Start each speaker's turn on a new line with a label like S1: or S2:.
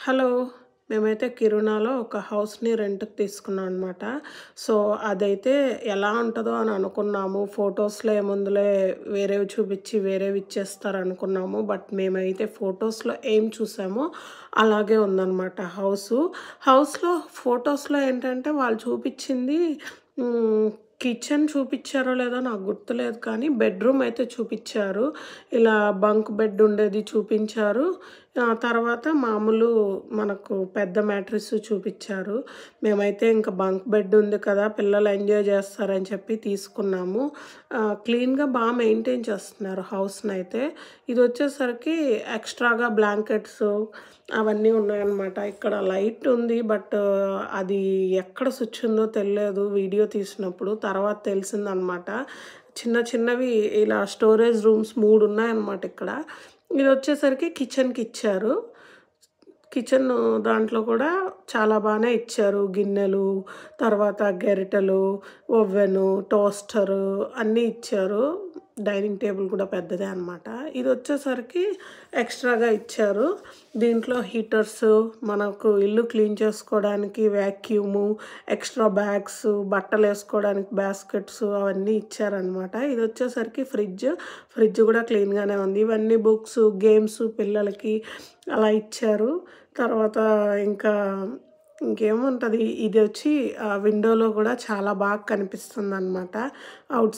S1: Hello. మేమైతే కిరుణాలో ఒక హౌస్‌ని రెంట్‌కి తీసుకున్నాం అనమాట. సో, అదైతే ఎలా ఉంటదో అని అనుకున్నాము. ఫోటోస్‌లో ఏముందిలే వేరేవి చూపిచ్చి వేరేవి ఇచ్చేస్తారనుకున్నాము. బట్ మేమైతే ఫోటోస్‌లో ఏం చూసామో అలాగే ఉందనమాట హౌసు. హౌస్‌లో ఫోటోస్‌లో ఏంటంటే వాళ్ళు చూపిచ్చింది హ్మ్. కిచెన్ చూపిచ్చారో లేదో నాకు గుర్తులేదు కానీ బెడ్‌రూమ్ అయితే చూపిచ్చారు. ఇలా బంక్ బెడ్ ఉండేది చూపించారు. తర్వాత మామూలు మనకు పెద్ద మ్యాట్రెస్ చూపిచ్చారు. మేమైతే ఇంక బంక్ బెడ్ ఉంది కదా! పిల్లలు ఎంజాయ్ చేస్తారని చెప్పి తీసుకున్నాము. క్లీన్‌గా మెయింటైన్ చేస్తున్నారు హౌస్‌నైతే. ఇదొచ్చేసరికి ఎక్స్‌ట్రాగా బ్లాంకెట్స్ అవన్నీ ఉన్నాయన్నమాట. ఇక్కడ లైట్ ఉంది. బట్ అది ఎక్కడ స్విచ్ ఉందో తెలియలేదు వీడియో తీసినప్పుడు. తర్వాత తెలిసిందనమాట. చిన్న చిన్నవి ఇలా స్టోరేజ్ రూమ్స్ 3 ఉన్నాయన్నమాట ఇక్కడ. ఇదొచ్చేసరికి కిచెన్‌కిచ్చారు. కిచెను దాంట్లో కూడా చాలా బానే ఇచ్చారు. గిన్నెలు, తర్వాత గరిటెలు, ఓవెను, టోస్టరు అన్నీ ఇచ్చారు. డైనింగ్ టేబుల్ కూడా పెద్దదే అనమాట. ఇదొచ్చేసరికి ఎక్స్‌ట్రాగా ఇచ్చారు. దీంట్లో హీటర్సు, మనకు ఇల్లు క్లీన్ చేసుకోవడానికి వాక్యూము, ఎక్స్‌ట్రా బ్యాగ్స్, బట్టలేసుకోవడానికి బాస్కెట్స్ అవన్నీ ఇచ్చారనమాట. ఇదొచ్చేసరికి ఫ్రిడ్జ్ కూడా క్లీన్‌గానే ఉంది. ఇవన్నీ బుక్సు, గేమ్స్ పిల్లలకి అలా ఇచ్చారు. తర్వాత ఇంకా ఇంకేముంటది ఇదొచ్చి విండోలో కూడా చాలా బాగా కనిపిస్తుందనమాట. ఔట్స్